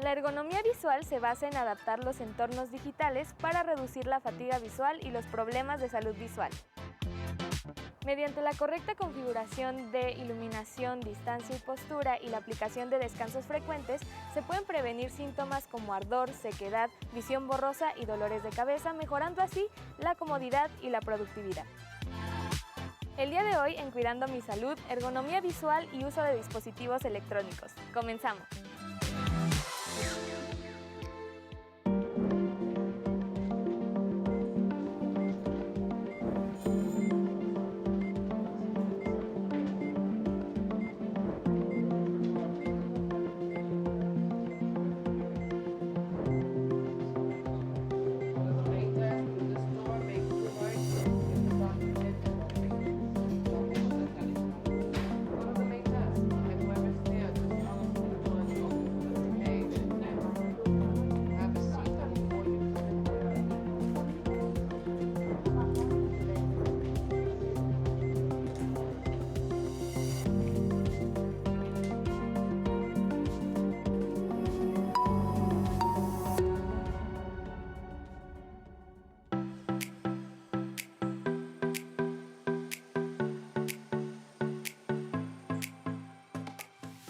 La ergonomía visual se basa en adaptar los entornos digitales para reducir la fatiga visual y los problemas de salud visual. Mediante la correcta configuración de iluminación, distancia y postura y la aplicación de descansos frecuentes, se pueden prevenir síntomas como ardor, sequedad, visión borrosa y dolores de cabeza, mejorando así la comodidad y la productividad. El día de hoy, en Cuidando mi Salud, ergonomía visual y uso de dispositivos electrónicos. Comenzamos.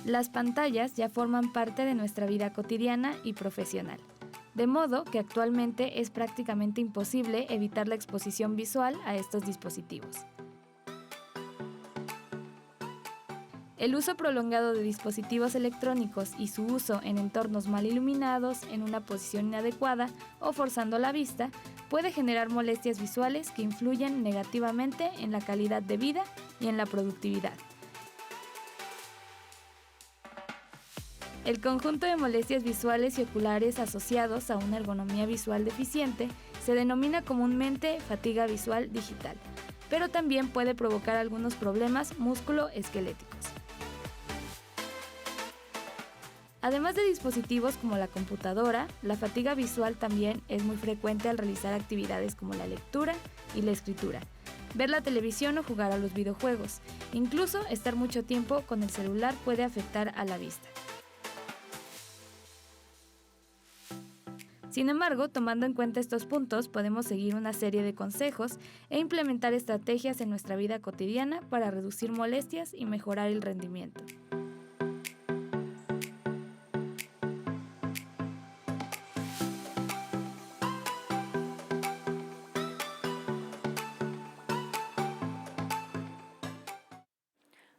Las pantallas ya forman parte de nuestra vida cotidiana y profesional, de modo que actualmente es prácticamente imposible evitar la exposición visual a estos dispositivos. El uso prolongado de dispositivos electrónicos y su uso en entornos mal iluminados, en una posición inadecuada o forzando la vista, puede generar molestias visuales que influyen negativamente en la calidad de vida y en la productividad. El conjunto de molestias visuales y oculares asociados a una ergonomía visual deficiente se denomina comúnmente fatiga visual digital, pero también puede provocar algunos problemas músculo-esqueléticos. Además de dispositivos como la computadora, la fatiga visual también es muy frecuente al realizar actividades como la lectura y la escritura, ver la televisión o jugar a los videojuegos. Incluso estar mucho tiempo con el celular puede afectar a la vista. Sin embargo, tomando en cuenta estos puntos, podemos seguir una serie de consejos e implementar estrategias en nuestra vida cotidiana para reducir molestias y mejorar el rendimiento.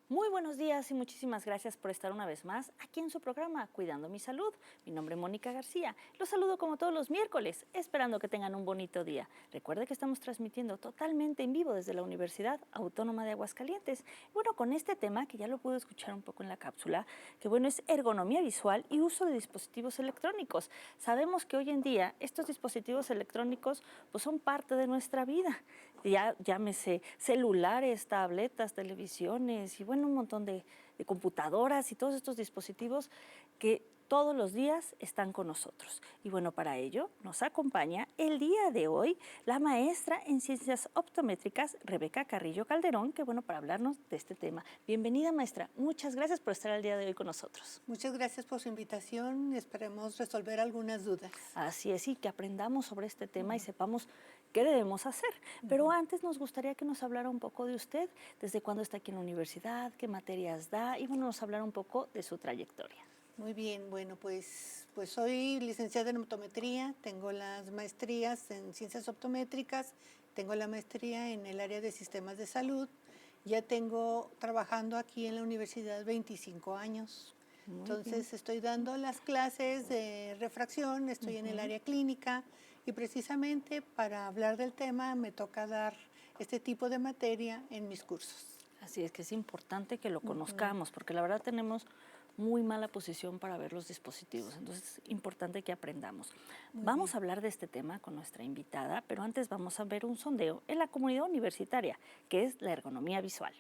Muy buenos días y muchísimas gracias por estar una vez más aquí en su programa Cuidando mi Salud. Mi nombre es Mónica García. Los saludo como todos los miércoles, esperando que tengan un bonito día. Recuerde que estamos transmitiendo totalmente en vivo desde la Universidad Autónoma de Aguascalientes. Bueno, con este tema, que ya lo pude escuchar un poco en la cápsula, que bueno, es ergonomía visual y uso de dispositivos electrónicos. Sabemos que hoy en día estos dispositivos electrónicos pues son parte de nuestra vida. Ya llámese celulares, tabletas, televisiones y bueno, un montón de computadoras y todos estos dispositivos que todos los días están con nosotros. Y bueno, para ello nos acompaña el día de hoy la maestra en Ciencias Optométricas, Rebeca Carrillo Calderón, que bueno, para hablarnos de este tema. Bienvenida, maestra. Muchas gracias por estar el día de hoy con nosotros. Muchas gracias por su invitación. Esperemos resolver algunas dudas. Así es, y que aprendamos sobre este tema y sepamos qué debemos hacer. Pero antes nos gustaría que nos hablara un poco de usted, desde cuándo está aquí en la universidad, qué materias da y bueno, nos hablara un poco de su trayectoria. Muy bien, bueno, pues soy licenciada en optometría, tengo las maestrías en ciencias optométricas, tengo la maestría en el área de sistemas de salud, ya tengo trabajando aquí en la universidad 25 años. Entonces estoy dando las clases de refracción, estoy en el área clínica y precisamente para hablar del tema me toca dar este tipo de materia en mis cursos. Así es que es importante que lo conozcamos, porque la verdad tenemos muy mala posición para ver los dispositivos, entonces es importante que aprendamos. Vamos a hablar de este tema con nuestra invitada, pero antes vamos a ver un sondeo en la comunidad universitaria, que es la ergonomía visual.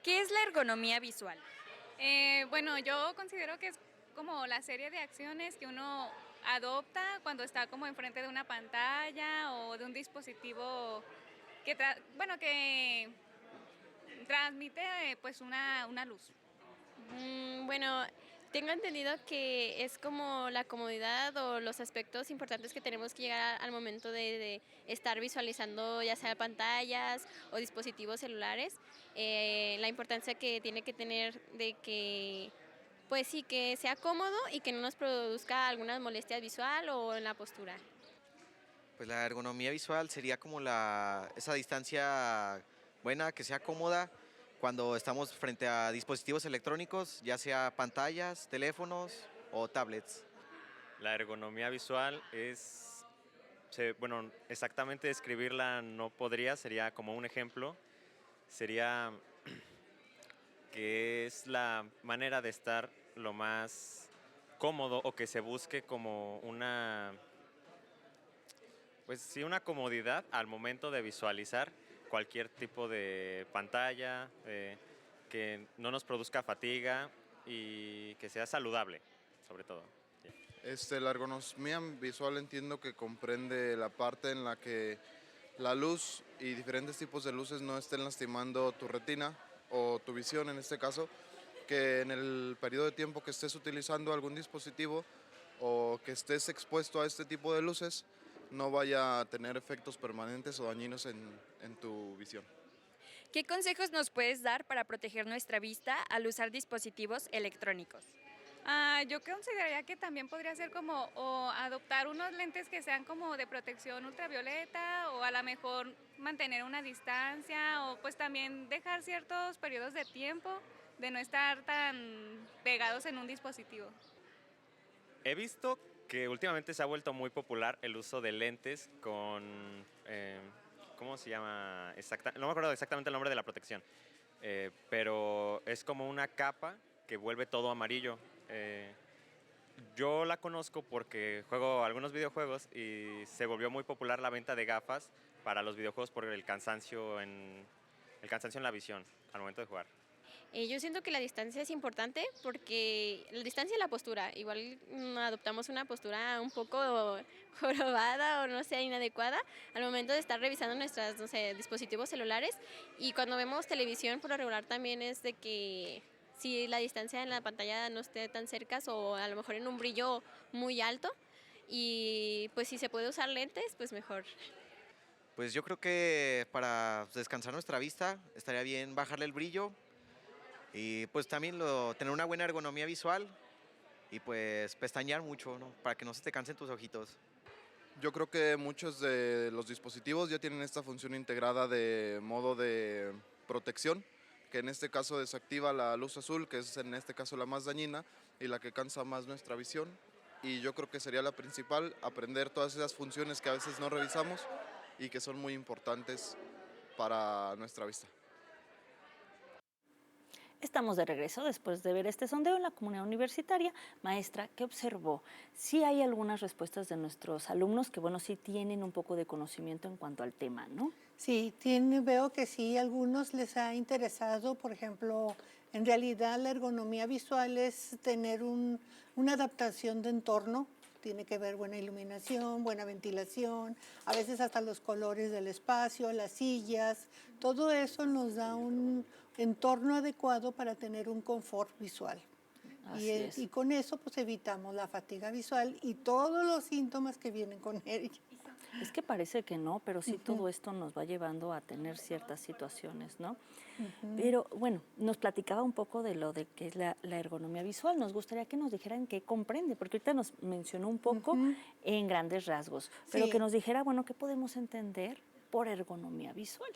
¿Qué es la ergonomía visual? Bueno, yo considero que es como la serie de acciones que uno adopta cuando está como enfrente de una pantalla o de un dispositivo que transmite pues una luz. Bueno, tengo entendido que es como la comodidad o los aspectos importantes que tenemos que llegar al momento de estar visualizando ya sea pantallas o dispositivos celulares, la importancia que tiene que tener de que, pues sí, que sea cómodo y que no nos produzca alguna molestia visual o en la postura. Pues la ergonomía visual sería como esa distancia buena, que sea cómoda cuando estamos frente a dispositivos electrónicos, ya sea pantallas, teléfonos o tablets. La ergonomía visual bueno, exactamente describirla no podría, sería como un ejemplo, sería que es la manera de estar lo más cómodo o que se busque como pues sí, una comodidad al momento de visualizar cualquier tipo de pantalla, que no nos produzca fatiga y que sea saludable, sobre todo. La ergonomía visual entiendo que comprende la parte en la que la luz y diferentes tipos de luces no estén lastimando tu retina o tu visión en este caso, que en el periodo de tiempo que estés utilizando algún dispositivo o que estés expuesto a este tipo de luces no vaya a tener efectos permanentes o dañinos en tu visión. ¿Qué consejos nos puedes dar para proteger nuestra vista al usar dispositivos electrónicos? Yo consideraría que también podría ser como o adoptar unos lentes que sean como de protección ultravioleta o a lo mejor mantener una distancia o pues también dejar ciertos periodos de tiempo de no estar tan pegados en un dispositivo. He visto que últimamente se ha vuelto muy popular el uso de lentes con, ¿cómo se llama? No me acuerdo exactamente el nombre de la protección, pero es como una capa que vuelve todo amarillo. Yo la conozco porque juego algunos videojuegos y se volvió muy popular la venta de gafas para los videojuegos por el cansancio en la visión al momento de jugar. Yo siento que la distancia es importante porque la distancia y la postura, igual adoptamos una postura un poco jorobada o no sé, inadecuada al momento de estar revisando nuestros, no sé, dispositivos celulares, y cuando vemos televisión por lo regular también es de que si la distancia en la pantalla no esté tan cerca o a lo mejor en un brillo muy alto, y pues si se puede usar lentes, pues mejor. Pues yo creo que para descansar nuestra vista estaría bien bajarle el brillo y pues también tener una buena ergonomía visual y pues pestañear mucho, ¿no? Para que no se te cansen tus ojitos. Yo creo que muchos de los dispositivos ya tienen esta función integrada de modo de protección, que en este caso desactiva la luz azul, que es en este caso la más dañina y la que cansa más nuestra visión. Y yo creo que sería la principal, aprender todas esas funciones que a veces no revisamos y que son muy importantes para nuestra vista. Estamos de regreso después de ver este sondeo en la comunidad universitaria. Maestra, ¿qué observó? Sí hay algunas respuestas de nuestros alumnos que, bueno, sí tienen un poco de conocimiento en cuanto al tema, ¿no? Sí, veo que sí, a algunos les ha interesado, por ejemplo, en realidad la ergonomía visual es tener una adaptación de entorno, tiene que ver buena iluminación, buena ventilación, a veces hasta los colores del espacio, las sillas, todo eso nos da un entorno adecuado para tener un confort visual. Y con eso pues evitamos la fatiga visual y todos los síntomas que vienen con ella. Es que parece que no, pero sí todo esto nos va llevando a tener ciertas situaciones, ¿no? Pero bueno, nos platicaba un poco de lo de que es la ergonomía visual. Nos gustaría que nos dijeran qué comprende, porque ahorita nos mencionó un poco en grandes rasgos, pero Sí. que nos dijera, bueno, ¿qué podemos entender por ergonomía visual?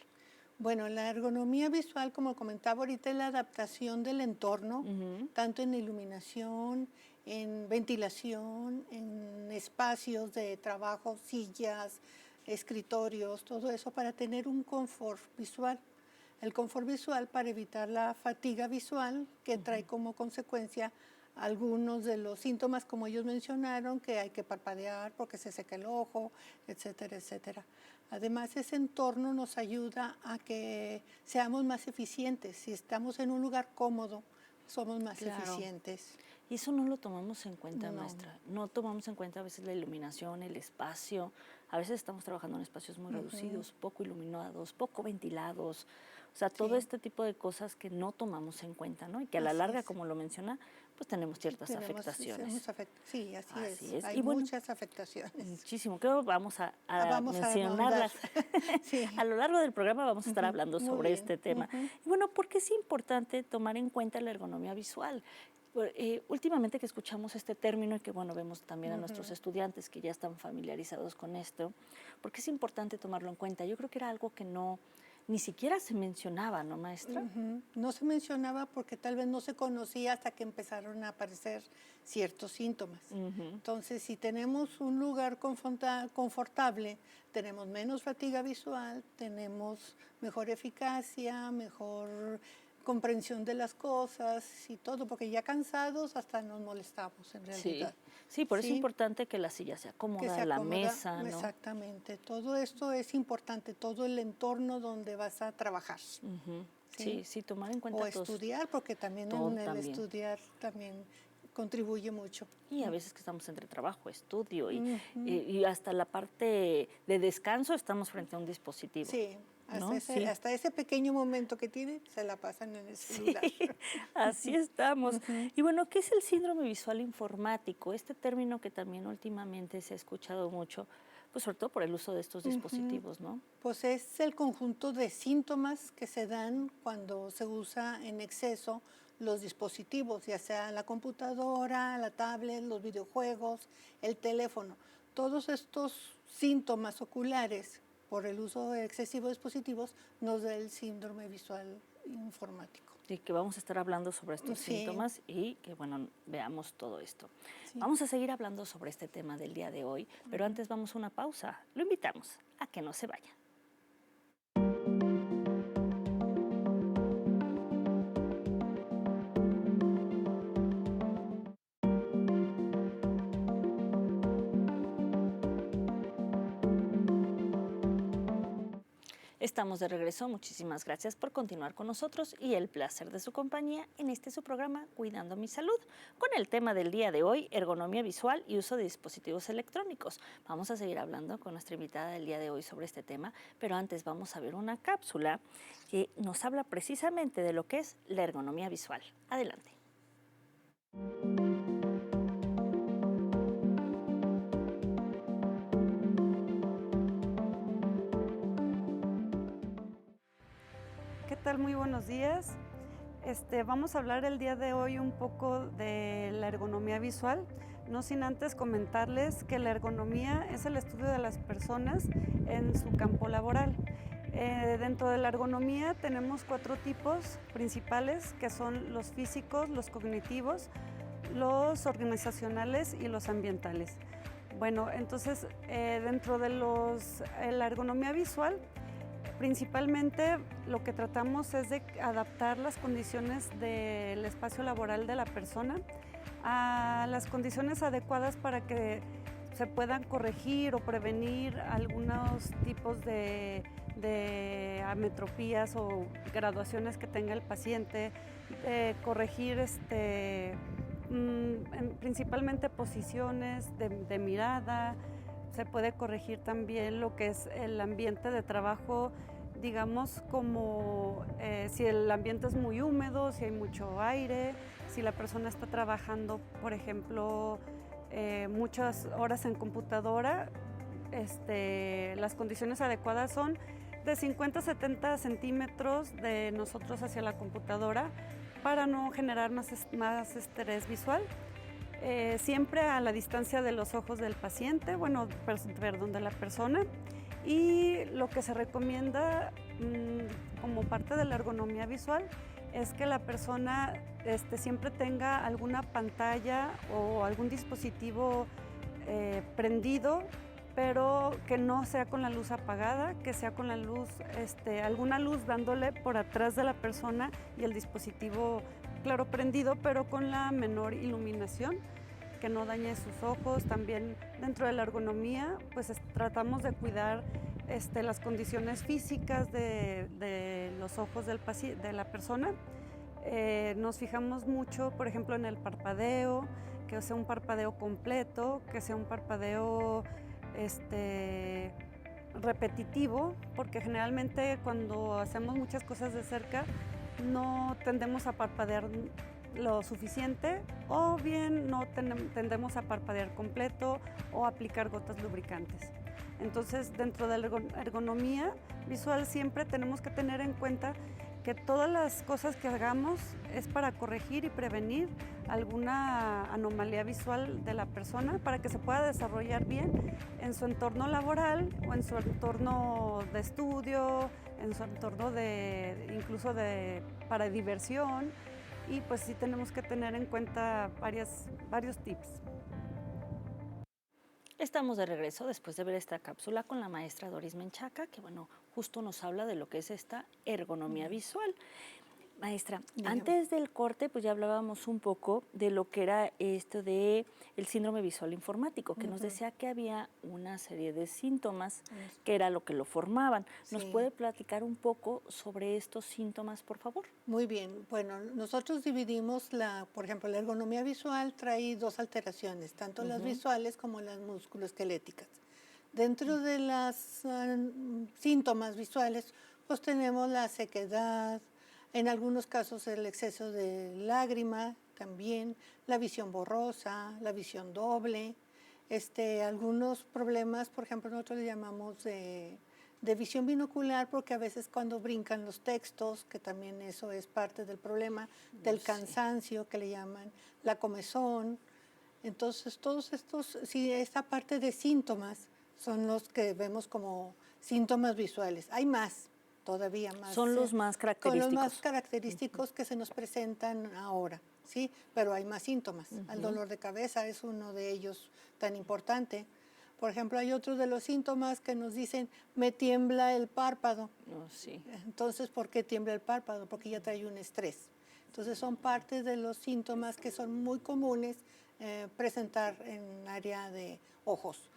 Bueno, la ergonomía visual, como comentaba ahorita, es la adaptación del entorno, tanto en iluminación, en ventilación, en espacios de trabajo, sillas, escritorios, todo eso para tener un confort visual. El confort visual para evitar la fatiga visual que trae como consecuencia algunos de los síntomas, como ellos mencionaron, que hay que parpadear porque se seca el ojo, etcétera, etcétera. Además, ese entorno nos ayuda a que seamos más eficientes. Si estamos en un lugar cómodo, somos más eficientes. Y eso no lo tomamos en cuenta, No. maestra. No tomamos en cuenta a veces la iluminación, el espacio. A veces estamos trabajando en espacios muy reducidos, poco iluminados, poco ventilados. O sea, todo este tipo de cosas que no tomamos en cuenta, ¿no? Y que a la Así larga, es. como lo menciona, pues tenemos ciertas afectaciones. Sí, así Así es. es. Hay Y bueno, muchas afectaciones. Muchísimo. Creo que vamos a Vamos a mencionarlas. Sí. A lo largo del programa vamos a estar hablando Muy sobre bien. este tema. Y bueno, ¿por qué es importante tomar en cuenta la ergonomía visual? Últimamente que escuchamos este término y que bueno, vemos también a nuestros estudiantes que ya están familiarizados con esto, ¿por qué es importante tomarlo en cuenta? Yo creo que era algo que ni siquiera se mencionaba, ¿no, maestra? No se mencionaba porque tal vez no se conocía hasta que empezaron a aparecer ciertos síntomas. Entonces, si tenemos un lugar confortable, tenemos menos fatiga visual, tenemos mejor eficacia, mejor comprensión de las cosas y todo, porque ya cansados hasta nos molestamos en realidad. Sí, por eso es importante que la silla sea cómoda, la mesa, ¿no? Exactamente, todo esto es importante, todo el entorno donde vas a trabajar. Sí, tomar en cuenta o estudiar, porque también en el estudiar también contribuye mucho. Y a veces que estamos entre trabajo, estudio y hasta la parte de descanso estamos frente a un dispositivo. Sí. ¿no? Hasta ese pequeño momento que tiene, se la pasan en el celular. Sí, así estamos. Y bueno, ¿qué es el síndrome visual informático? Este término que también últimamente se ha escuchado mucho, pues sobre todo por el uso de estos dispositivos, ¿no? Pues es el conjunto de síntomas que se dan cuando se usa en exceso los dispositivos, ya sea la computadora, la tablet, los videojuegos, el teléfono. Todos estos síntomas oculares por el uso excesivo de dispositivos, nos da el síndrome visual informático. Y que vamos a estar hablando sobre estos síntomas y que, bueno, veamos todo esto. Sí. Vamos a seguir hablando sobre este tema del día de hoy, pero antes vamos a una pausa. Lo invitamos a que no se vaya. Estamos de regreso, muchísimas gracias por continuar con nosotros y el placer de su compañía en su programa Cuidando mi Salud, con el tema del día de hoy, ergonomía visual y uso de dispositivos electrónicos. Vamos a seguir hablando con nuestra invitada del día de hoy sobre este tema, pero antes vamos a ver una cápsula que nos habla precisamente de lo que es la ergonomía visual. Adelante. ¿Qué tal? Muy buenos días. Vamos a hablar el día de hoy un poco de la ergonomía visual, no sin antes comentarles que la ergonomía es el estudio de las personas en su campo laboral. Dentro de la ergonomía tenemos 4 tipos principales, que son los físicos, los cognitivos, los organizacionales y los ambientales. Bueno, entonces dentro de la ergonomía visual, principalmente lo que tratamos es de adaptar las condiciones del espacio laboral de la persona a las condiciones adecuadas para que se puedan corregir o prevenir algunos tipos de ametropías o graduaciones que tenga el paciente, corregir principalmente posiciones de mirada. Se puede corregir también lo que es el ambiente de trabajo, digamos, como si el ambiente es muy húmedo, si hay mucho aire, si la persona está trabajando, por ejemplo, muchas horas en computadora. Las condiciones adecuadas son de 50 a 70 centímetros de nosotros hacia la computadora para no generar más estrés visual. Siempre a la distancia de los ojos del paciente, de la persona. Y lo que se recomienda como parte de la ergonomía visual es que la persona siempre tenga alguna pantalla o algún dispositivo prendido, pero que no sea con la luz apagada, que sea con la luz, alguna luz dándole por atrás de la persona y el dispositivo, claro, prendido, pero con la menor iluminación, que no dañe sus ojos. También dentro de la ergonomía, pues tratamos de cuidar las condiciones físicas de los ojos de la persona. Nos fijamos mucho, por ejemplo, en el parpadeo, que sea un parpadeo completo, que sea un parpadeo repetitivo, porque generalmente cuando hacemos muchas cosas de cerca no tendemos a parpadear lo suficiente, o bien no tendemos a parpadear completo o aplicar gotas lubricantes. Entonces, dentro de la ergonomía visual siempre tenemos que tener en cuenta que todas las cosas que hagamos es para corregir y prevenir alguna anomalía visual de la persona para que se pueda desarrollar bien en su entorno laboral o en su entorno de estudio, en su entorno incluso para diversión. Y pues sí tenemos que tener en cuenta varios tips. Estamos de regreso después de ver esta cápsula con la maestra Doris Menchaca, que bueno, justo nos habla de lo que es esta ergonomía visual. Maestra, antes del corte, pues ya hablábamos un poco de lo que era esto de el síndrome visual informático, que nos decía que había una serie de síntomas que era lo que lo formaban. ¿Nos puede platicar un poco sobre estos síntomas, por favor? Muy bien. Bueno, nosotros dividimos, por ejemplo, la ergonomía visual trae dos alteraciones, tanto las visuales como las musculoesqueléticas. Dentro de las síntomas visuales, pues tenemos la sequedad, en algunos casos el exceso de lágrima también, la visión borrosa, la visión doble, algunos problemas, por ejemplo, nosotros le llamamos de visión binocular, porque a veces cuando brincan los textos, que también eso es parte del problema, del cansancio que le llaman, la comezón. Entonces, todos estos, esta parte de síntomas son los que vemos como síntomas visuales. Hay más. Todavía más. Son los más característicos. Son los más característicos que se nos presentan ahora, ¿sí? Pero hay más síntomas. El dolor de cabeza es uno de ellos tan importante. Por ejemplo, hay otro de los síntomas que nos dicen, me tiembla el párpado. Entonces, ¿por qué tiembla el párpado? Porque ya trae un estrés. Entonces, son parte de los síntomas que son muy comunes presentar en área de ojos.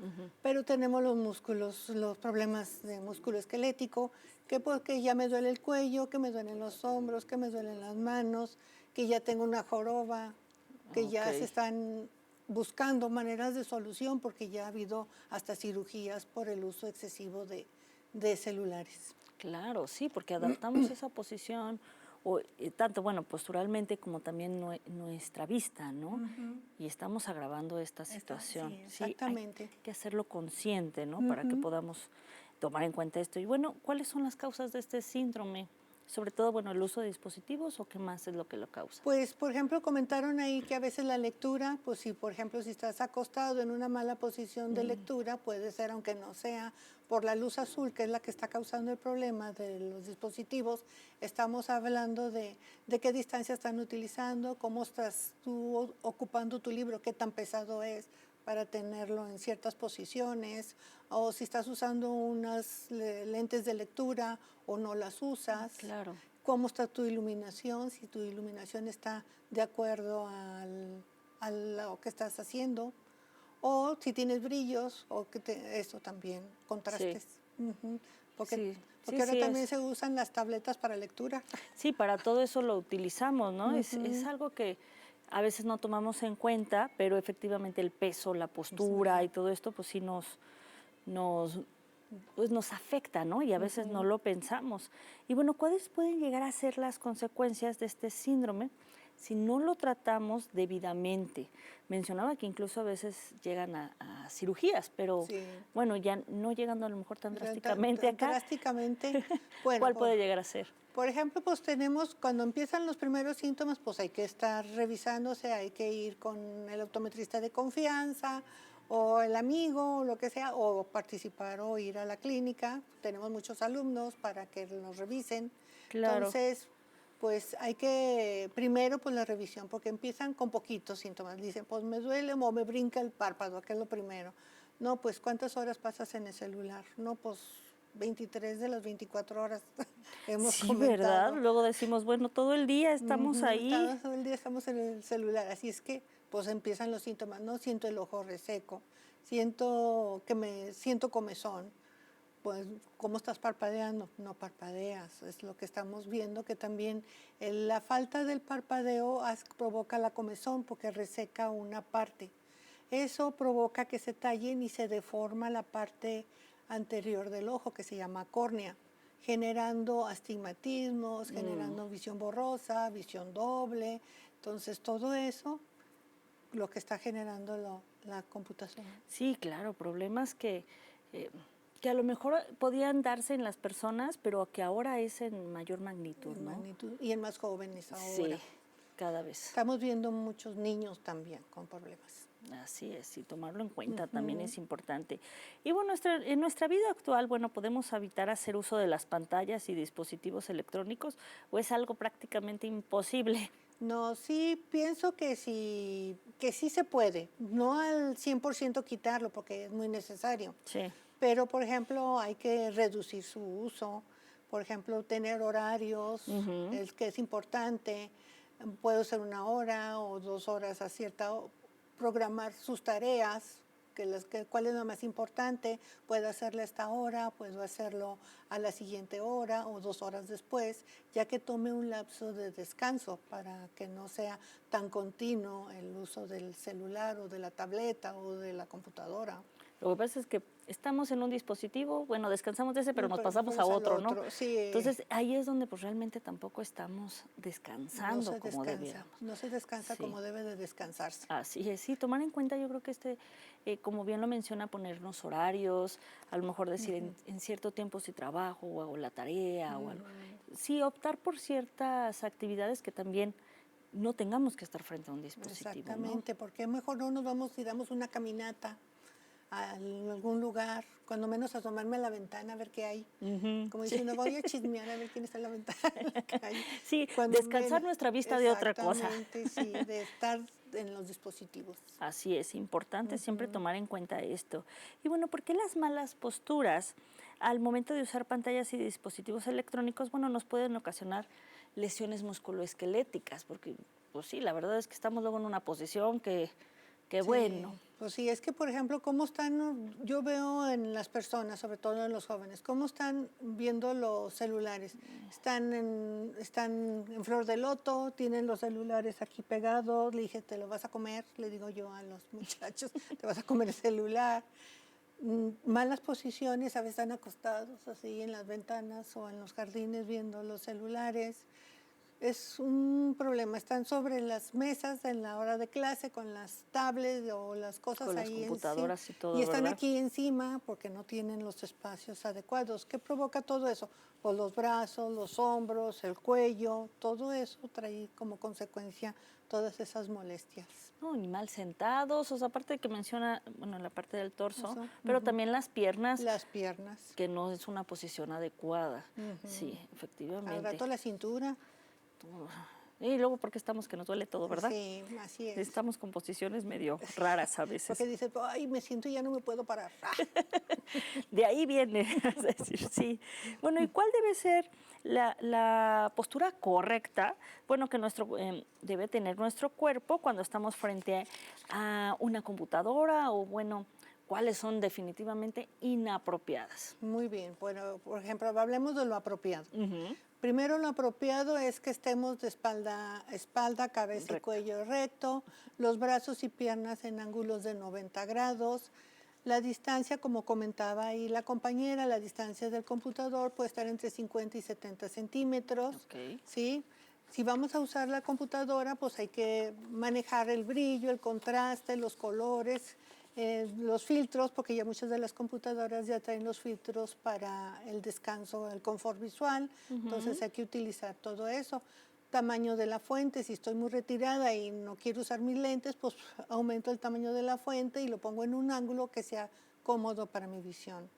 Pero tenemos los músculos, los problemas de músculo esquelético, que porque ya me duele el cuello, que me duelen los hombros, que me duelen las manos, que ya tengo una joroba, que ya se están buscando maneras de solución porque ya ha habido hasta cirugías por el uso excesivo de celulares. Claro, sí, porque adaptamos esa posición tanto, bueno, posturalmente como también nuestra vista, ¿no? Y estamos agravando esta situación. Sí, exactamente. Hay que hacerlo consciente, ¿no? Para que podamos tomar en cuenta esto. Y bueno, ¿cuáles son las causas de este síndrome? Sobre todo, bueno, el uso de dispositivos, ¿o qué más es lo que lo causa? Pues, por ejemplo, comentaron ahí que a veces la lectura, pues si, por ejemplo, si estás acostado en una mala posición de lectura, puede ser, aunque no sea por la luz azul, que es la que está causando el problema de los dispositivos, estamos hablando de qué distancia están utilizando, cómo estás tú ocupando tu libro, qué tan pesado es para tenerlo en ciertas posiciones, o si estás usando unas lentes de lectura o no las usas. Claro. Cómo está tu iluminación, si tu iluminación está de acuerdo a lo que estás haciendo, o si tienes brillos, o eso también, contrastes. Porque ahora también se usan las tabletas para lectura. Sí, para todo eso lo utilizamos, ¿no? Es algo que a veces no tomamos en cuenta, pero efectivamente el peso, la postura y todo esto, pues sí nos afecta, ¿no? Y a veces no lo pensamos. Y bueno, ¿cuáles pueden llegar a ser las consecuencias de este síndrome si no lo tratamos debidamente? Mencionaba que incluso a veces llegan a cirugías, pero bueno, ya no llegando a lo mejor tan drásticamente acá. Drásticamente, bueno, ¿cuál puede llegar a ser? Por ejemplo, pues tenemos, cuando empiezan los primeros síntomas, pues hay que estar revisándose, hay que ir con el optometrista de confianza, o el amigo, o lo que sea, o participar o ir a la clínica. Tenemos muchos alumnos para que nos revisen. Claro. Entonces, pues hay que, primero, pues la revisión, porque empiezan con poquitos síntomas. Dicen, pues me duele o me brinca el párpado, que es lo primero. No, pues ¿cuántas horas pasas en el celular? No, pues 23 de las 24 horas hemos comentado. ¿Verdad? Luego decimos, bueno, todo el día estamos ahí. Todo el día estamos en el celular, así es que pues empiezan los síntomas, ¿no? Siento el ojo reseco, siento comezón, pues, ¿cómo estás parpadeando? No parpadeas. Es lo que estamos viendo, que también la falta del parpadeo provoca la comezón porque reseca una parte. Eso provoca que se tallen y se deforma la parte anterior del ojo, que se llama córnea, generando astigmatismos, generando visión borrosa, visión doble. Entonces, todo eso, lo que está generando la computación. Sí, claro, problemas que a lo mejor podían darse en las personas, pero que ahora es en mayor magnitud, ¿no? Y en más jóvenes ahora. Sí, cada vez. Estamos viendo muchos niños también con problemas. Así es, y tomarlo en cuenta también es importante. Y bueno, en nuestra vida actual, bueno, ¿podemos evitar hacer uso de las pantallas y dispositivos electrónicos o es algo prácticamente imposible? No, sí, pienso que sí se puede. No al 100% quitarlo porque es muy necesario. Sí. Pero, por ejemplo, hay que reducir su uso. Por ejemplo, tener horarios, es que es importante. Puedo ser 1 hora o 2 horas a cierta hora, programar sus tareas, cuál es lo más importante. Puedo hacerlo a esta hora, puedo hacerlo a la siguiente hora o 2 horas después, ya que tome un lapso de descanso para que no sea tan continuo el uso del celular o de la tableta o de la computadora. Lo que pasa es que estamos en un dispositivo, bueno, descansamos de ese, pero nos pasamos a otro, ¿no? Sí. Entonces, ahí es donde pues realmente tampoco estamos descansando como debiéramos. No se descansa como debe de descansarse. Así es, sí, tomar en cuenta, yo creo que como bien lo menciona, ponernos horarios, a lo mejor decir en cierto tiempo si trabajo o hago la tarea o algo. Sí, optar por ciertas actividades que también no tengamos que estar frente a un dispositivo. Exactamente, ¿no? porque mejor no nos vamos y damos una caminata a algún lugar, cuando menos asomarme a la ventana a ver qué hay. Como diciendo, voy a chismear a ver quién está en la ventana en la calle. Sí, descansar nuestra vista de otra cosa. Exactamente, sí, de estar en los dispositivos. Así es, importante siempre tomar en cuenta esto. Y bueno, ¿por qué las malas posturas al momento de usar pantallas y dispositivos electrónicos, bueno, nos pueden ocasionar lesiones musculoesqueléticas? Porque, pues sí, la verdad es que estamos luego en una posición que bueno. Pues sí, es que, por ejemplo, cómo están, yo veo en las personas, sobre todo en los jóvenes, cómo están viendo los celulares. Están en flor de loto, tienen los celulares aquí pegados. Le dije, ¿te lo vas a comer? Le digo yo a los muchachos, ¿te vas a comer el celular? Malas posiciones, a veces están acostados así en las ventanas o en los jardines viendo los celulares. Es un problema, están sobre las mesas en la hora de clase con las tablets o las cosas con ahí las computadoras encima, y todo, y están ¿verdad? aquí encima porque no tienen los espacios adecuados. ¿Qué provoca todo eso? Pues los brazos, los hombros, el cuello, todo eso trae como consecuencia todas esas molestias. No, ni mal sentados, o sea, aparte de que menciona, bueno, la parte del torso, pero también las piernas. Las piernas. Que no es una posición adecuada. Sí, efectivamente. Al rato la cintura. Y luego porque estamos que nos duele todo, ¿verdad? Sí, así es. Estamos con posiciones medio raras a veces. Porque dices, ay, me siento y ya no me puedo parar. De ahí viene, es decir, sí. Bueno, ¿y cuál debe ser la postura correcta, bueno, que debe tener nuestro cuerpo cuando estamos frente a una computadora o, bueno, cuáles son definitivamente inapropiadas? Muy bien. Bueno, por ejemplo, hablemos de lo apropiado. Primero, lo apropiado es que estemos de espalda, cabeza y cuello recto, los brazos y piernas en ángulos de 90 grados. La distancia, como comentaba ahí la compañera, la distancia del computador puede estar entre 50 y 70 centímetros. ¿Sí? Si vamos a usar la computadora, pues hay que manejar el brillo, el contraste, los colores, los filtros, porque ya muchas de las computadoras ya traen los filtros para el descanso, el confort visual. Entonces hay que utilizar todo eso. Tamaño de la fuente, si estoy muy retirada y no quiero usar mis lentes, pues aumento el tamaño de la fuente y lo pongo en un ángulo que sea cómodo para mi visión.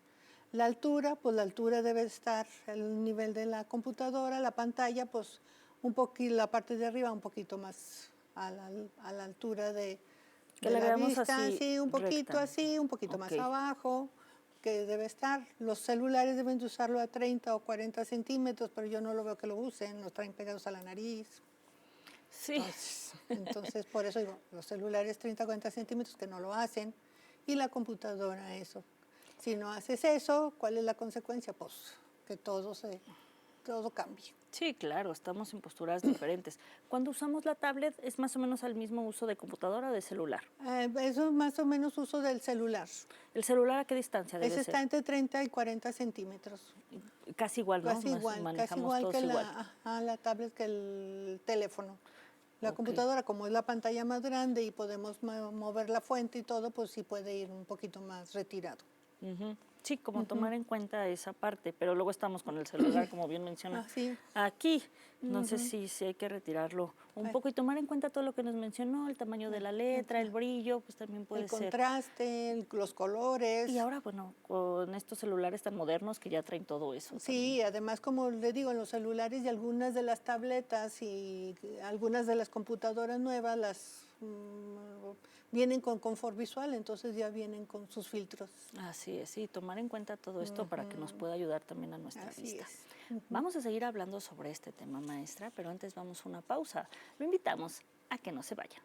La altura, pues la altura debe estar al nivel de la computadora, la pantalla, pues un poquito, la parte de arriba un poquito más a la altura de que le veamos vista, así, sí, un poquito recta. Así, un poquito más abajo, que debe estar. Los celulares deben de usarlo a 30 o 40 centímetros, pero yo no lo veo que lo usen, los traen pegados a la nariz. Sí. Entonces por eso digo, los celulares 30 o 40 centímetros que no lo hacen, y la computadora eso. Si no haces eso, ¿cuál es la consecuencia? Pues que todo cambie. Sí, claro, estamos en posturas diferentes. Cuando usamos la tablet, ¿es más o menos al mismo uso de computadora o de celular? Eso es más o menos uso del celular. ¿El celular a qué distancia debe Ese ser? está entre 30 y 40 centímetros. Casi igual, ¿no? Casi igual Manejamos que todos igual. la tablet, que el teléfono. La Ok. computadora, como es la pantalla más grande y podemos mover la fuente y todo, pues sí puede ir un poquito más retirado. Ujú. Sí, como tomar en cuenta esa parte, pero luego estamos con el celular, como bien menciona, Así. aquí. Entonces sí hay que retirarlo un poco y tomar en cuenta todo lo que nos mencionó, el tamaño de la letra, el brillo, pues también puede El ser. contraste, los colores. Y ahora, bueno, con estos celulares tan modernos que ya traen todo eso. Sí, además, como le digo, en los celulares y algunas de las tabletas y algunas de las computadoras nuevas vienen con confort visual, entonces ya vienen con sus filtros. Así es, sí, tomar en cuenta todo esto para que nos pueda ayudar también a nuestra Así vista. es. Vamos a seguir hablando sobre este tema, maestra, pero antes vamos a una pausa. Lo invitamos a que no se vaya.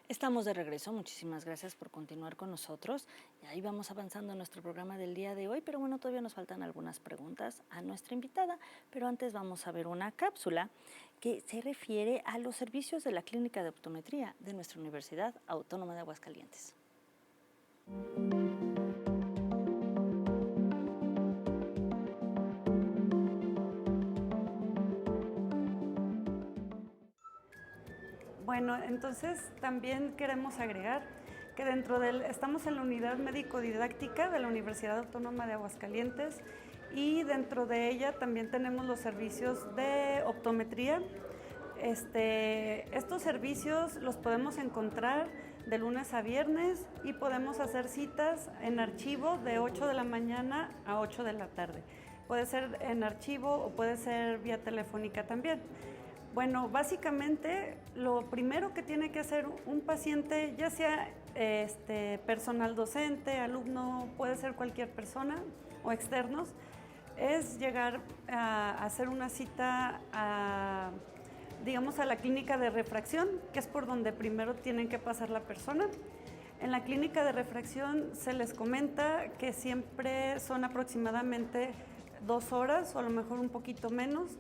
Estamos de regreso, muchísimas gracias por continuar con nosotros. Y ahí vamos avanzando en nuestro programa del día de hoy, pero bueno, todavía nos faltan algunas preguntas a nuestra invitada, pero antes vamos a ver una cápsula que se refiere a los servicios de la Clínica de Optometría de nuestra Universidad Autónoma de Aguascalientes. Bueno, entonces también queremos agregar que estamos en la unidad médico-didáctica de la Universidad Autónoma de Aguascalientes y dentro de ella también tenemos los servicios de optometría. Estos servicios los podemos encontrar de lunes a viernes y podemos hacer citas en archivo de 8 de la mañana a 8 de la tarde. Puede ser en archivo o puede ser vía telefónica también. Bueno, básicamente lo primero que tiene que hacer un paciente, ya sea personal docente, alumno, puede ser cualquier persona o externos, es llegar a hacer una cita digamos a la clínica de refracción, que es por donde primero tienen que pasar la persona. En la clínica de refracción se les comenta que siempre son aproximadamente 2 horas o a lo mejor un poquito menos.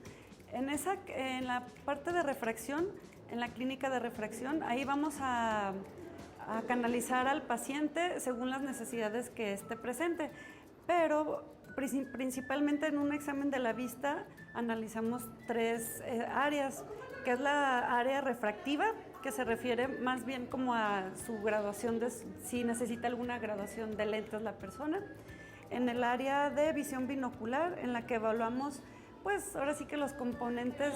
En la parte de refracción, en la clínica de refracción, ahí vamos a canalizar al paciente según las necesidades que esté presente, pero principalmente en un examen de la vista analizamos 3 áreas, que es la área refractiva, que se refiere más bien como a su graduación, si necesita alguna graduación de lentes la persona. En el área de visión binocular, en la que evaluamos pues ahora sí que los componentes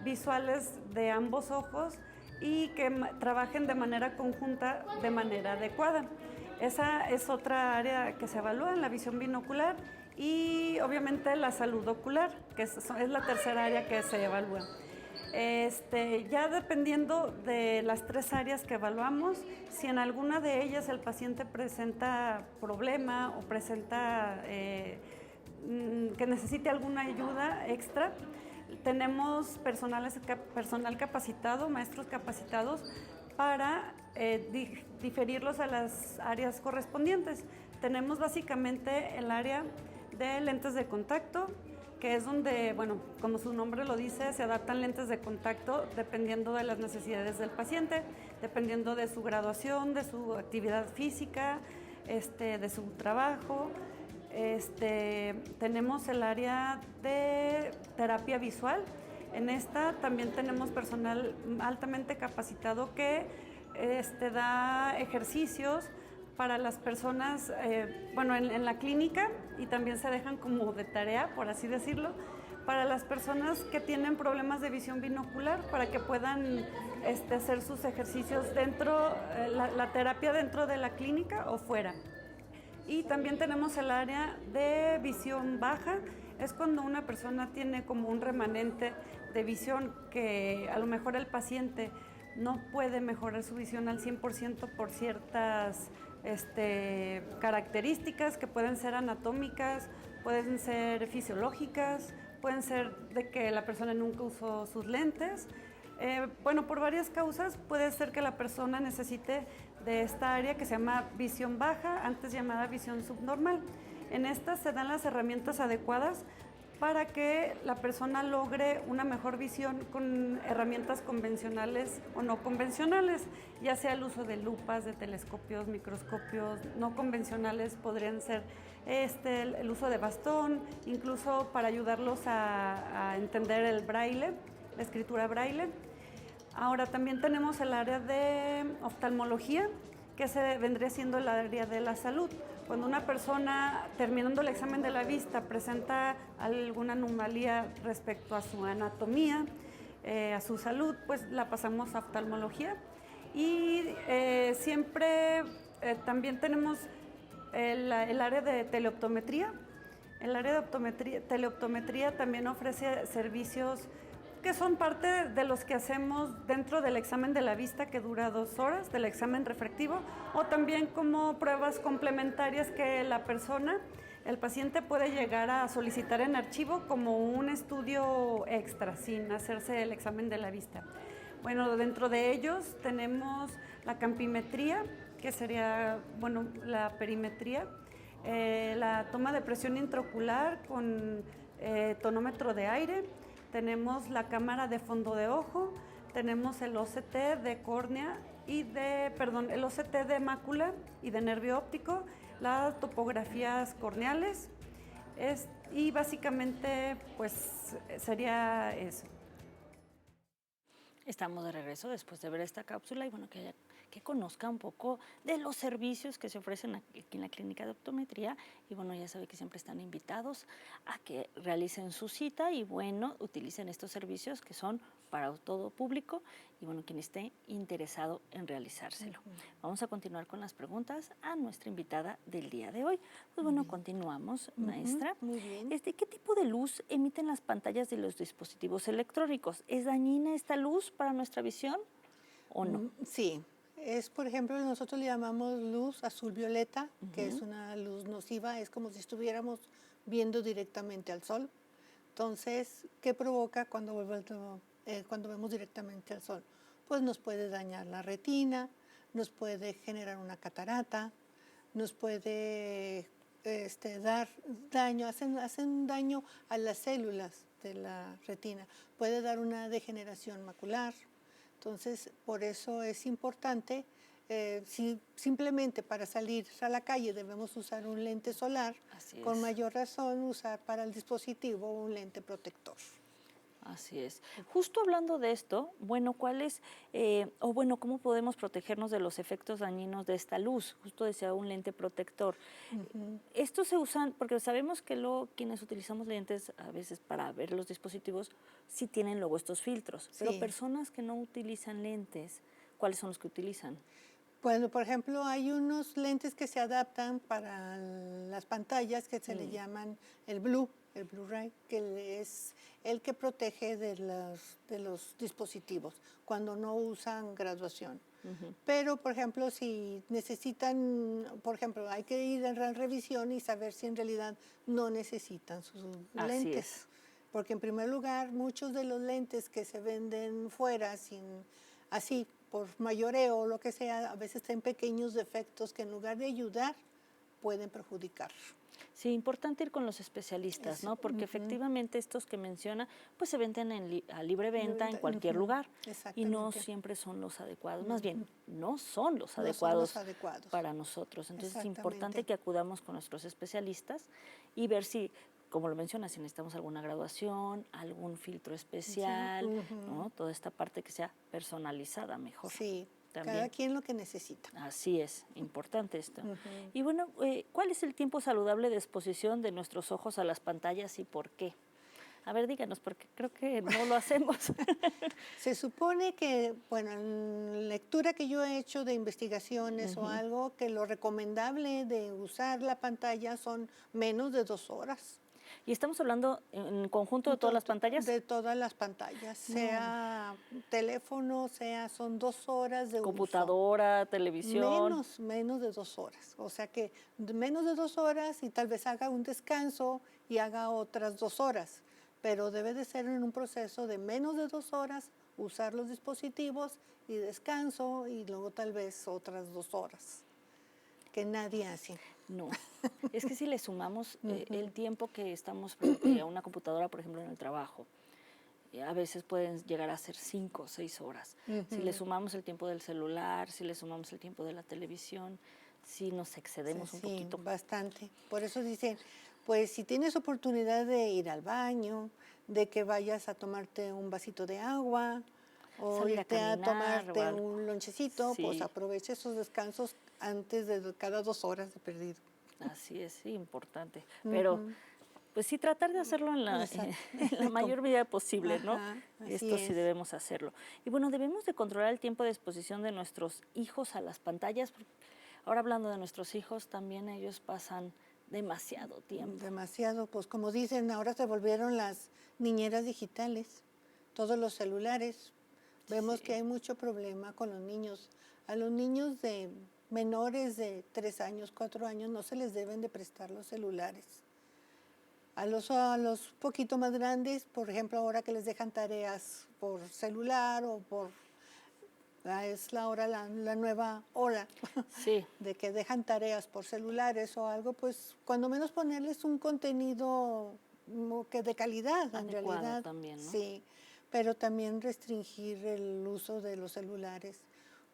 visuales de ambos ojos y que trabajen de manera conjunta, de manera adecuada. Esa es otra área que se evalúa en la visión binocular y obviamente la salud ocular, que es la tercera área que se evalúa. Ya dependiendo de las 3 áreas que evaluamos, si en alguna de ellas el paciente presenta problema o presenta que necesite alguna ayuda extra, tenemos personal capacitado, maestros capacitados para diferirlos a las áreas correspondientes. Tenemos básicamente el área de lentes de contacto, que es donde, bueno, como su nombre lo dice, se adaptan lentes de contacto dependiendo de las necesidades del paciente, dependiendo de su graduación, de su actividad física, de su trabajo. Tenemos el área de terapia visual. En esta también tenemos personal altamente capacitado que da ejercicios para las personas, en la clínica, y también se dejan como de tarea, por así decirlo, para las personas que tienen problemas de visión binocular, para que puedan hacer sus ejercicios dentro, la terapia dentro de la clínica o fuera. Y también tenemos el área de visión baja, es cuando una persona tiene como un remanente de visión que a lo mejor el paciente no puede mejorar su visión al 100% por ciertas características que pueden ser anatómicas, pueden ser fisiológicas, pueden ser de que la persona nunca usó sus lentes. Bueno, por varias causas puede ser que la persona necesite de esta área que se llama visión baja, antes llamada visión subnormal. En esta se dan las herramientas adecuadas para que la persona logre una mejor visión con herramientas convencionales o no convencionales, ya sea el uso de lupas, de telescopios, microscopios. No convencionales podrían ser el uso de bastón, incluso para ayudarlos a entender el braille, la escritura braille. Ahora también tenemos el área de oftalmología, que se vendría siendo el área de la salud. Cuando una persona, terminando el examen de la vista, presenta alguna anomalía respecto a su anatomía, a su salud, pues la pasamos a oftalmología. Y siempre también tenemos el área de teleoptometría. El área de teleoptometría también ofrece servicios que son parte de los que hacemos dentro del examen de la vista, que dura 2 horas, del examen refractivo, o también como pruebas complementarias que la persona, el paciente, puede llegar a solicitar en archivo como un estudio extra, sin hacerse el examen de la vista. Bueno, dentro de ellos tenemos la campimetría, que sería, bueno, la perimetría, la toma de presión intraocular con tonómetro de aire. Tenemos la cámara de fondo de ojo, tenemos el OCT de córnea el OCT de mácula y de nervio óptico, las topografías corneales, y básicamente pues sería eso. Estamos de regreso después de ver esta cápsula y bueno, que conozca un poco de los servicios que se ofrecen aquí en la clínica de optometría. Y bueno, ya sabe que siempre están invitados a que realicen su cita y bueno, utilicen estos servicios que son para todo público y bueno, quien esté interesado en realizárselo. Vamos a continuar con las preguntas a nuestra invitada del día de hoy. Pues bueno, continuamos, maestra. Muy bien. ¿Qué tipo de luz emiten las pantallas de los dispositivos electrónicos? ¿Es dañina esta luz para nuestra visión o no? Sí. Por ejemplo, nosotros le llamamos luz azul violeta, que es una luz nociva, es como si estuviéramos viendo directamente al sol. Entonces, ¿qué provoca cuando vemos directamente al sol? Pues nos puede dañar la retina, nos puede generar una catarata, nos puede dar daño, hacen daño a las células de la retina, puede dar una degeneración macular. Entonces, por eso es importante, si simplemente para salir a la calle debemos usar un lente solar, con mayor razón usar para el dispositivo un lente protector. Así es. Justo hablando de esto, bueno, ¿cómo podemos protegernos de los efectos dañinos de esta luz? Justo decía un lente protector. Estos se usan, porque sabemos que quienes utilizamos lentes a veces para ver los dispositivos, sí tienen luego estos filtros, pero personas que no utilizan lentes, ¿cuáles son los que utilizan? Bueno, por ejemplo, hay unos lentes que se adaptan para las pantallas que se le llaman el Blu-ray, que es el que protege de los dispositivos cuando no usan graduación. Pero, por ejemplo, si necesitan, por ejemplo, hay que ir en revisión y saber si en realidad no necesitan sus lentes. Porque en primer lugar, muchos de los lentes que se venden fuera por mayoreo o lo que sea, a veces tienen pequeños defectos que en lugar de ayudar, pueden perjudicar. Sí, importante ir con los especialistas, ¿no? Porque efectivamente estos que menciona, pues se venden a libre venta en cualquier lugar y no siempre son los adecuados. Más bien, no son los adecuados para nosotros. Entonces es importante que acudamos con nuestros especialistas y ver si, como lo mencionas, si necesitamos alguna graduación, algún filtro especial, ¿no? Toda esta parte que sea personalizada mejor. Sí. También. Cada quien lo que necesita. Así es, importante esto. Y bueno, ¿cuál es el tiempo saludable de exposición de nuestros ojos a las pantallas y por qué? A ver, díganos, porque creo que no lo hacemos. Se supone que, bueno, en lectura que yo he hecho de investigaciones o algo, que lo recomendable de usar la pantalla son menos de 2 horas. Y estamos hablando en conjunto de todas las pantallas. De todas las pantallas, sea teléfono, son 2 horas de computadora, televisión. Menos de 2 horas. O sea que menos de 2 horas y tal vez haga un descanso y haga otras 2 horas. Pero debe de ser en un proceso de menos de 2 horas, usar los dispositivos y descanso y luego tal vez otras 2 horas. Que nadie hace. No, es que si le sumamos el tiempo que estamos frente a una computadora, por ejemplo, en el trabajo, a veces pueden llegar a ser 5 o 6 horas. Si le sumamos el tiempo del celular, si le sumamos el tiempo de la televisión, si nos excedemos un poquito. Bastante. Por eso dicen, pues si tienes oportunidad de ir al baño, de que vayas a tomarte un vasito de agua o salir irte a tomarte algo. un lonchecito, Sí. pues aprovecha esos descansos antes de cada 2 horas de perdido. Así es, sí, importante. Pero, pues sí, tratar de hacerlo en la mayor medida posible, ¿no? Esto sí debemos hacerlo. Y bueno, debemos de controlar el tiempo de exposición de nuestros hijos a las pantallas. Ahora hablando de nuestros hijos, también ellos pasan demasiado tiempo. Demasiado, pues como dicen, ahora se volvieron las niñeras digitales, todos los celulares. Vemos que hay mucho problema con los niños. A los niños de menores de 3 años, 4 años, no se les deben de prestar los celulares. A los poquito más grandes, por ejemplo, ahora que les dejan tareas por celular o por... Es la nueva hora de que dejan tareas por celulares o algo, pues cuando menos ponerles un contenido que de calidad, en realidad. También, ¿no? Sí, pero también restringir el uso de los celulares,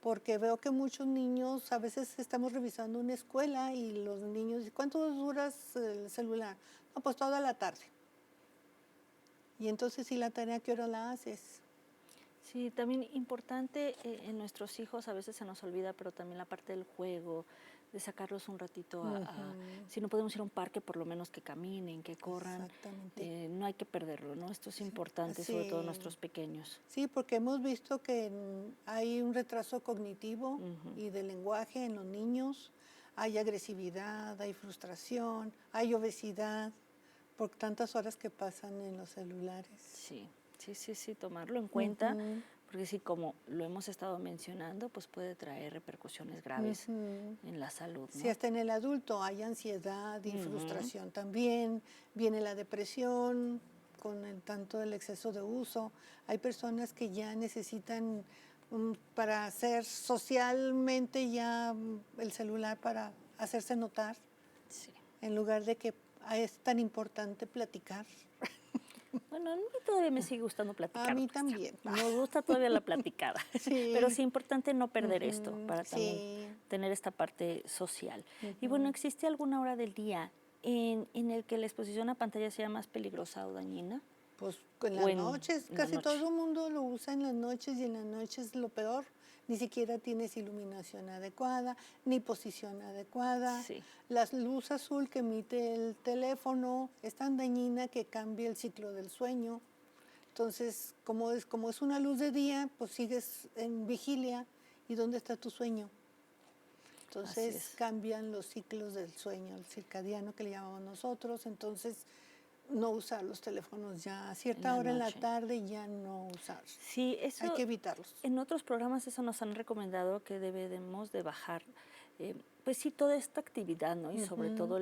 porque veo que muchos niños, a veces estamos revisando una escuela y los niños, ¿cuánto duras el celular? No, pues toda la tarde. Y entonces, ¿y la tarea qué hora la haces? Sí, también importante en nuestros hijos, a veces se nos olvida, pero también la parte del juego, de sacarlos un ratito si no podemos ir a un parque, por lo menos que caminen, que corran. Exactamente. No hay que perderlo, ¿no? Esto es importante, sobre todo nuestros pequeños. Sí, porque hemos visto que hay un retraso cognitivo y de lenguaje en los niños, hay agresividad, hay frustración, hay obesidad, por tantas horas que pasan en los celulares. Sí, tomarlo en cuenta, porque sí, como lo hemos estado mencionando, pues puede traer repercusiones graves en la salud, ¿no? Sí, hasta en el adulto hay ansiedad y frustración también, viene la depresión con tanto el exceso de uso. Hay personas que ya necesitan para hacer socialmente ya el celular para hacerse notar, en lugar de que es tan importante platicar. Bueno, a mí todavía me sigue gustando platicar. A mí también. Me gusta todavía la platicada. Pero sí es importante no perder esto para también tener esta parte social. Y bueno, ¿existe alguna hora del día en el que la exposición a pantalla sea más peligrosa o dañina? Pues en las noches, casi todo el mundo lo usa en las noches y en las noches es lo peor. Ni siquiera tienes iluminación adecuada, ni posición adecuada. La luz azul que emite el teléfono es tan dañina que cambia el ciclo del sueño. Entonces, como es una luz de día, pues sigues en vigilia. ¿Y dónde está tu sueño? Entonces cambian los ciclos del sueño, el circadiano que le llamamos nosotros. Entonces, no usar los teléfonos ya a cierta hora en la tarde, ya no usar. Sí, eso, hay que evitarlos. En otros programas eso nos han recomendado que debemos de bajar, pues sí, toda esta actividad, ¿no? Y sobre todo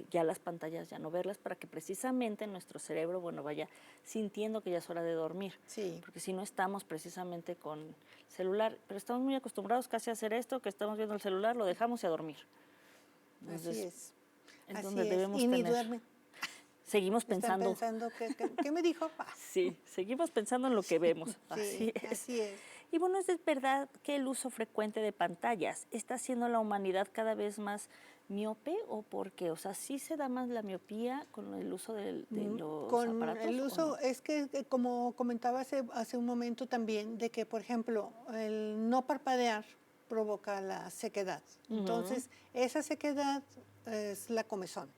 ya las pantallas, ya no verlas, para que precisamente nuestro cerebro, bueno, vaya sintiendo que ya es hora de dormir. Sí. Porque si no estamos precisamente con celular, pero estamos muy acostumbrados casi a hacer esto, que estamos viendo el celular, lo dejamos y a dormir. Entonces, así donde es. debemos Y ni tener... duerme. Seguimos pensando. Están pensando, ¿qué me dijo? Sí, seguimos pensando en lo que vemos. Así es. Y bueno, ¿es verdad que el uso frecuente de pantallas está haciendo a la humanidad cada vez más miope o por qué? O sea, ¿sí se da más la miopía con el uso de los aparatos? El uso, es que como comentaba hace un momento también, de que, por ejemplo, el no parpadear provoca la sequedad. Entonces, esa sequedad es la comezón.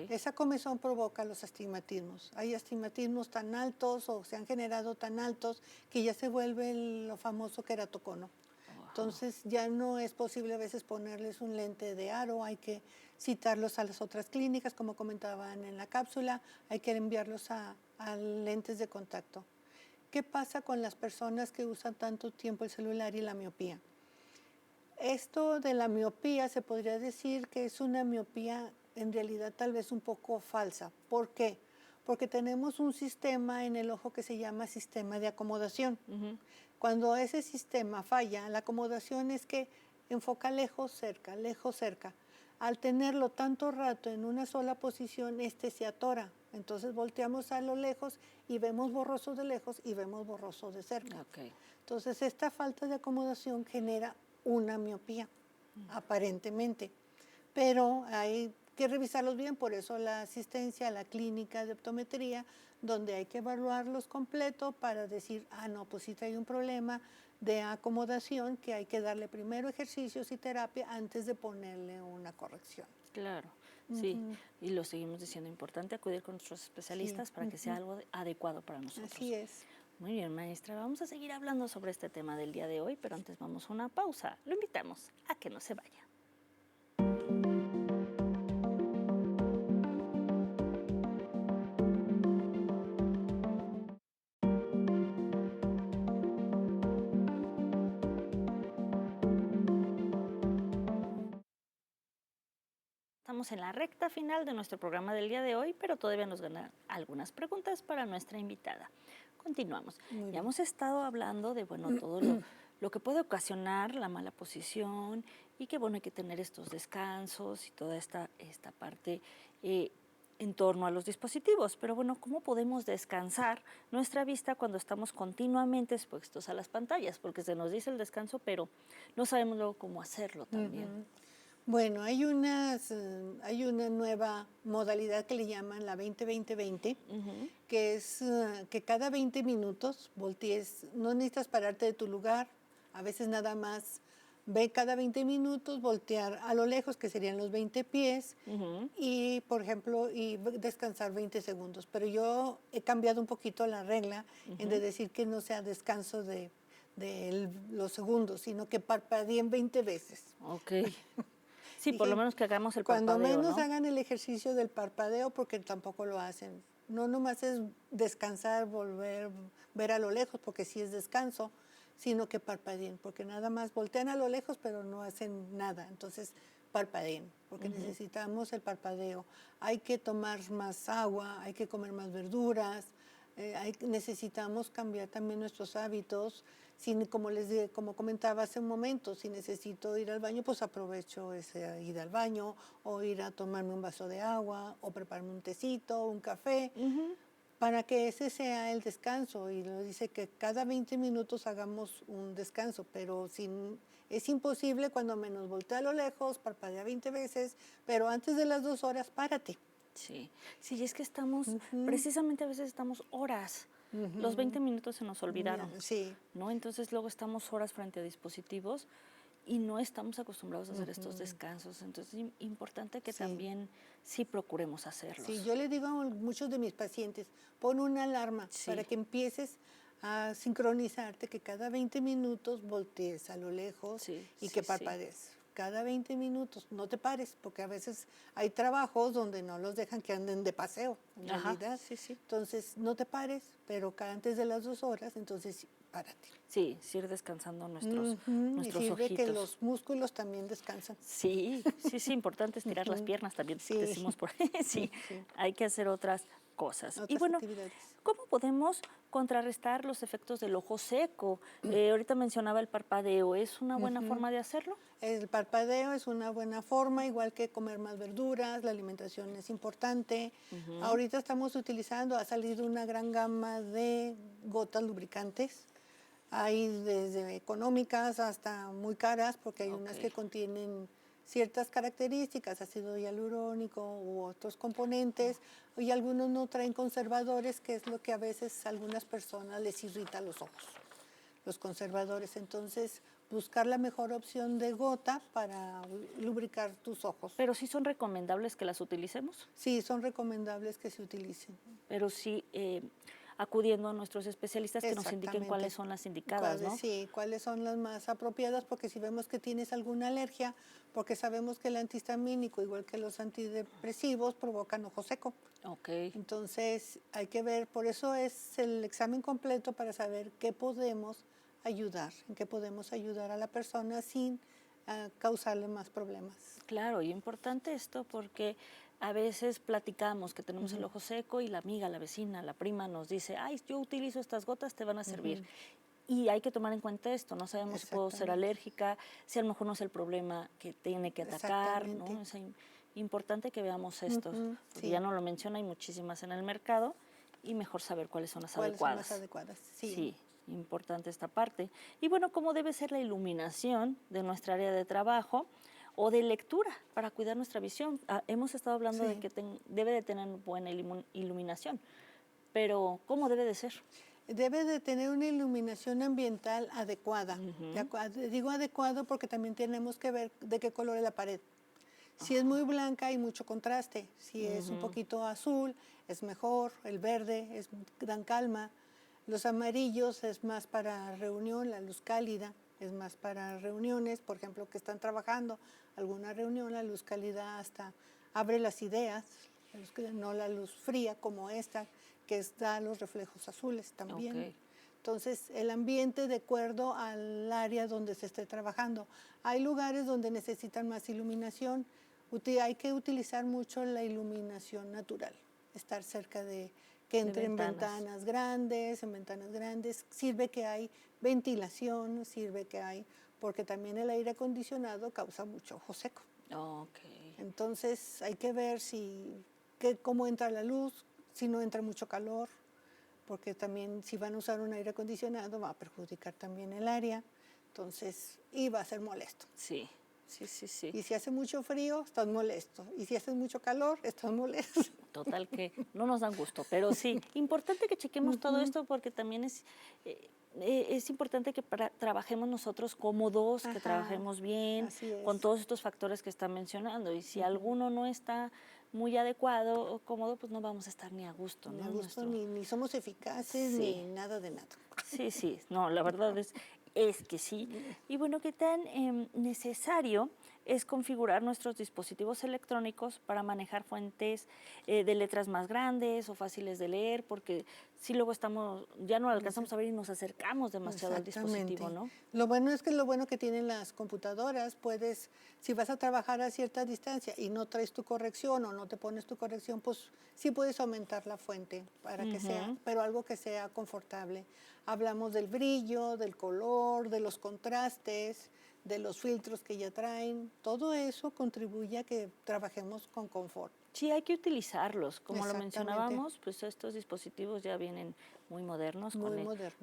Esa comezón provoca los astigmatismos. Hay astigmatismos tan altos o se han generado tan altos que ya se vuelve lo famoso queratocono. Entonces ya no es posible a veces ponerles un lente de aro, hay que citarlos a las otras clínicas, como comentaban en la cápsula, hay que enviarlos a lentes de contacto. ¿Qué pasa con las personas que usan tanto tiempo el celular y la miopía? Esto de la miopía se podría decir que es una miopía en realidad tal vez un poco falsa. ¿Por qué? Porque tenemos un sistema en el ojo que se llama sistema de acomodación. Cuando ese sistema falla, la acomodación es que enfoca lejos, cerca, lejos, cerca. Al tenerlo tanto rato en una sola posición, se atora. Entonces volteamos a lo lejos y vemos borroso de lejos y vemos borroso de cerca. Entonces esta falta de acomodación genera una miopía, aparentemente. Pero hay que revisarlos bien, por eso la asistencia a la clínica de optometría, donde hay que evaluarlos completo para decir, no, pues sí trae un problema de acomodación, que hay que darle primero ejercicios y terapia antes de ponerle una corrección. Claro, sí, y lo seguimos diciendo, importante acudir con nuestros especialistas para que sea algo adecuado para nosotros. Así es. Muy bien, maestra, vamos a seguir hablando sobre este tema del día de hoy, pero antes vamos a una pausa. Lo invitamos a que no se vaya. Estamos en la recta final de nuestro programa del día de hoy, pero todavía nos ganan algunas preguntas para nuestra invitada. Continuamos. Ya hemos estado hablando de todo lo que puede ocasionar la mala posición y que hay que tener estos descansos y toda esta parte en torno a los dispositivos. Pero ¿cómo podemos descansar nuestra vista cuando estamos continuamente expuestos a las pantallas? Porque se nos dice el descanso, pero no sabemos luego cómo hacerlo también. Bueno, hay una nueva modalidad que le llaman la 20-20-20, que es que cada 20 minutos voltees, no necesitas pararte de tu lugar, a veces nada más ve cada 20 minutos, voltear a lo lejos, que serían los 20 pies, y por ejemplo, y descansar 20 segundos. Pero yo he cambiado un poquito la regla en de decir que no sea descanso de los segundos, sino que parpadeen 20 veces. Ok. Sí, por lo menos que hagamos el parpadeo, cuando menos ¿no? hagan el ejercicio del parpadeo, porque tampoco lo hacen. No nomás es descansar, volver, ver a lo lejos, porque sí es descanso, sino que parpadeen, porque nada más voltean a lo lejos, pero no hacen nada. Entonces, parpadeen, porque necesitamos el parpadeo. Hay que tomar más agua, hay que comer más verduras, necesitamos cambiar también nuestros hábitos. Como comentaba hace un momento, si necesito ir al baño, pues aprovecho esa ida al baño, o ir a tomarme un vaso de agua, o prepararme un tecito, un café, para que ese sea el descanso. Y nos dice que cada 20 minutos hagamos un descanso, pero es imposible, cuando menos voltea a lo lejos, parpadea 20 veces, pero antes de las 2 horas, párate. Sí, y es que estamos, precisamente a veces estamos horas. Los 20 minutos se nos olvidaron, ¿no? Entonces luego estamos horas frente a dispositivos y no estamos acostumbrados a hacer estos descansos. Entonces es importante que también sí procuremos hacerlos. Sí, yo le digo a muchos de mis pacientes, pon una alarma para que empieces a sincronizarte, que cada 20 minutos voltees a lo lejos y que parpadees. Cada 20 minutos, no te pares, porque a veces hay trabajos donde no los dejan que anden de paseo, en realidad. Entonces, no te pares, pero antes de las 2 horas, entonces párate. Sí, ir descansando nuestros y sirve ojitos. Que los músculos también descansan. Sí, importante estirar las piernas también, decimos por ahí. Hay que hacer otras cosas. Otras actividades. ¿Cómo podemos contrarrestar los efectos del ojo seco? Ahorita mencionaba el parpadeo, ¿es una buena forma de hacerlo? El parpadeo es una buena forma, igual que comer más verduras, la alimentación es importante. Ahorita estamos utilizando, ha salido una gran gama de gotas lubricantes. Hay desde económicas hasta muy caras, porque hay unas que contienen ciertas características, ácido hialurónico u otros componentes, y algunos no traen conservadores, que es lo que a veces a algunas personas les irrita los ojos, los conservadores. Entonces, buscar la mejor opción de gota para lubricar tus ojos. ¿Pero sí son recomendables que las utilicemos? Sí, son recomendables que se utilicen. Pero sí, acudiendo a nuestros especialistas que nos indiquen Exactamente. cuáles son las indicadas, ¿no? Sí, cuáles son las más apropiadas, porque si vemos que tienes alguna alergia, porque sabemos que el antihistamínico, igual que los antidepresivos, provocan ojo seco. Ok. Entonces hay que ver, por eso es el examen completo para saber qué podemos ayudar, en qué podemos ayudar a la persona sin causarle más problemas. Claro, y importante esto porque a veces platicamos que tenemos el ojo seco y la amiga, la vecina, la prima nos dice, ay, yo utilizo estas gotas, te van a servir. Y hay que tomar en cuenta esto, no sabemos si puedo ser alérgica, si a lo mejor no es el problema que tiene que atacar, ¿no? Es importante que veamos esto, porque ya no lo menciona, hay muchísimas en el mercado y mejor saber cuáles son las adecuadas. Son las adecuadas, sí. Sí, importante esta parte. Y bueno, ¿cómo debe ser la iluminación de nuestra área de trabajo o de lectura para cuidar nuestra visión? Hemos estado hablando de que debe de tener buena iluminación, pero ¿cómo debe de ser? Debe de tener una iluminación ambiental adecuada. Digo adecuado porque también tenemos que ver de qué color es la pared. Si es muy blanca hay mucho contraste, si es un poquito azul es mejor, el verde dan calma, los amarillos es más para reunión, la luz cálida es más para reuniones, por ejemplo, que están trabajando alguna reunión, la luz cálida hasta abre las ideas, no la luz fría como esta, que da los reflejos azules también. Entonces, el ambiente de acuerdo al área donde se esté trabajando. Hay lugares donde necesitan más iluminación, hay que utilizar mucho la iluminación natural, estar cerca de que entre en ventanas grandes, sirve que hay ventilación, sirve que hay, porque también el aire acondicionado causa mucho ojo seco. Entonces hay que ver cómo entra la luz, si no entra mucho calor, porque también si van a usar un aire acondicionado va a perjudicar también el área, entonces, y va a ser molesto. Sí. Y si hace mucho frío, estás molesto. Y si hace mucho calor, estás molesto. Total que no nos dan gusto, pero sí, importante que chequemos todo esto porque también es importante que trabajemos nosotros cómodos, que trabajemos bien, con todos estos factores que está mencionando. Y si alguno no está muy adecuado o cómodo, pues no vamos a estar ni a gusto. Ni a gusto, ni somos eficaces, ni nada de nada. Sí, no, la verdad es que sí. Y bueno, ¿qué tan necesario es configurar nuestros dispositivos electrónicos para manejar fuentes de letras más grandes o fáciles de leer? Porque si luego ya no alcanzamos a ver y nos acercamos demasiado al dispositivo, ¿no? Lo bueno que tienen las computadoras, si vas a trabajar a cierta distancia y no traes tu corrección o no te pones tu corrección, pues sí puedes aumentar la fuente para que sea, pero algo que sea confortable. Hablamos del brillo, del color, de los contrastes, de los filtros que ya traen. Todo eso contribuye a que trabajemos con confort. Sí, hay que utilizarlos. Como lo mencionábamos, pues estos dispositivos ya vienen muy modernos,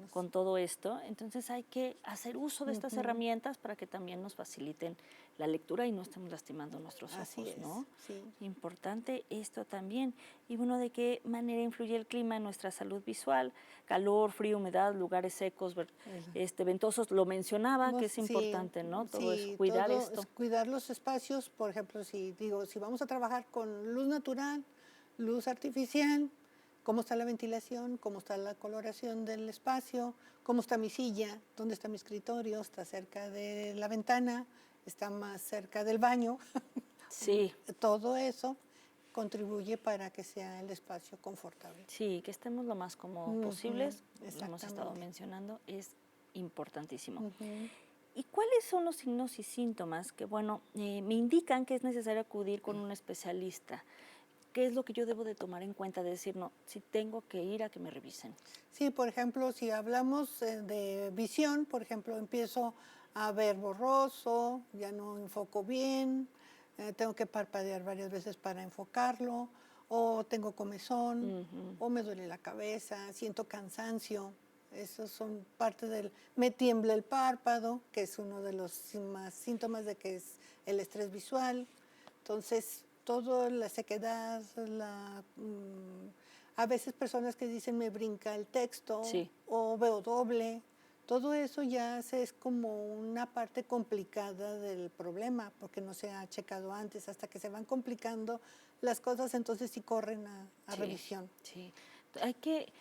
con todo esto. Entonces hay que hacer uso de estas herramientas para que también nos faciliten la lectura y no estemos lastimando nuestros ojos, ¿no? Sí. Importante esto también. Y bueno, ¿de qué manera influye el clima en nuestra salud visual? Calor, frío, humedad, lugares secos, ventosos. Lo mencionaba, que es importante, ¿no? Todo eso, cuidar esto. Cuidar los espacios, por ejemplo, si vamos a trabajar con luz natural, luz artificial, cómo está la ventilación, cómo está la coloración del espacio, cómo está mi silla, dónde está mi escritorio, está cerca de la ventana, está más cerca del baño. Sí. Todo eso contribuye para que sea el espacio confortable. Sí, que estemos lo más cómodos posibles, lo hemos estado mencionando, es importantísimo. ¿Y cuáles son los signos y síntomas que, me indican que es necesario acudir con un especialista? ¿Qué es lo que yo debo de tomar en cuenta? De decir, no, si tengo que ir a que me revisen. Sí, por ejemplo, si hablamos de visión, por ejemplo, empiezo a ver borroso, ya no enfoco bien, tengo que parpadear varias veces para enfocarlo, o tengo comezón, o me duele la cabeza, siento cansancio. Esos son parte me tiembla el párpado, que es uno de los más síntomas de que es el estrés visual. Entonces, toda la sequedad, a veces personas que dicen me brinca el texto, o veo doble. Todo eso ya es como una parte complicada del problema, porque no se ha checado antes, hasta que se van complicando las cosas, entonces sí corren a revisión. Sí. Hay que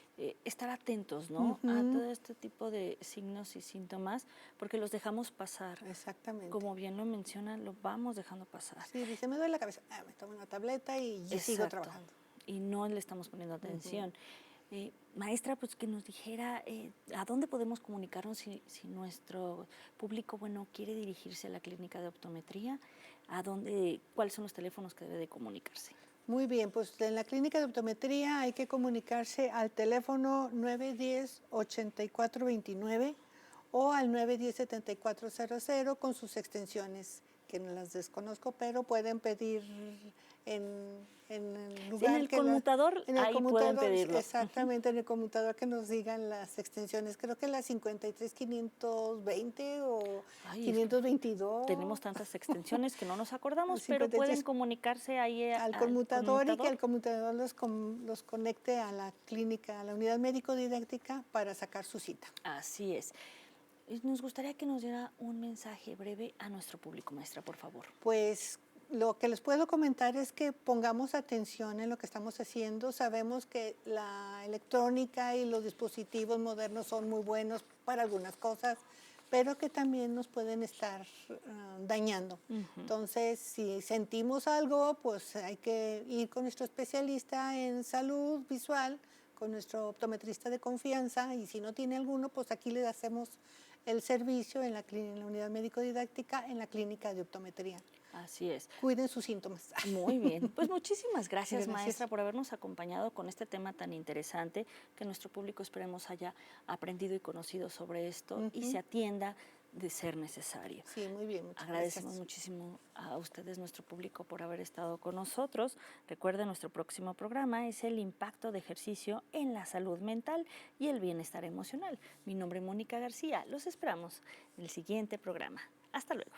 estar atentos, ¿no? A todo este tipo de signos y síntomas, porque los dejamos pasar. Exactamente. Como bien lo mencionan, lo vamos dejando pasar. Sí, dice, me duele la cabeza, me tomo una tableta y sigo trabajando. Y no le estamos poniendo atención. Maestra, pues que nos dijera a dónde podemos comunicarnos si nuestro público, bueno, quiere dirigirse a la clínica de optometría, cuáles son los teléfonos que debe de comunicarse. Muy bien, pues en la clínica de optometría hay que comunicarse al teléfono 910-8429 o al 910-7400 con sus extensiones, que no las desconozco, pero pueden pedir en el lugar. En el conmutador, ahí pueden pedirlo. Exactamente, en el conmutador que nos digan las extensiones. Creo que la 53520 o 522. Tenemos tantas extensiones que no nos acordamos, pero pueden comunicarse ahí al conmutador y que el conmutador los conecte a la clínica, a la unidad médico-didáctica para sacar su cita. Así es. Nos gustaría que nos diera un mensaje breve a nuestro público, maestra, por favor. Pues lo que les puedo comentar es que pongamos atención en lo que estamos haciendo. Sabemos que la electrónica y los dispositivos modernos son muy buenos para algunas cosas, pero que también nos pueden estar dañando. Entonces, si sentimos algo, pues hay que ir con nuestro especialista en salud visual, con nuestro optometrista de confianza, y si no tiene alguno, pues aquí le hacemos el servicio en la unidad médico-didáctica, en la clínica de optometría. Así es. Cuiden sus síntomas. Muy bien. Pues muchísimas gracias, maestra, por habernos acompañado con este tema tan interesante, que nuestro público esperemos haya aprendido y conocido sobre esto y se atienda de ser necesario. Sí, muy bien. Muchas Agradecemos gracias. muchísimo a ustedes, nuestro público, por haber estado con nosotros. Recuerden, nuestro próximo programa es el impacto de ejercicio en la salud mental y el bienestar emocional. Mi nombre es Mónica García. Los esperamos en el siguiente programa. Hasta luego.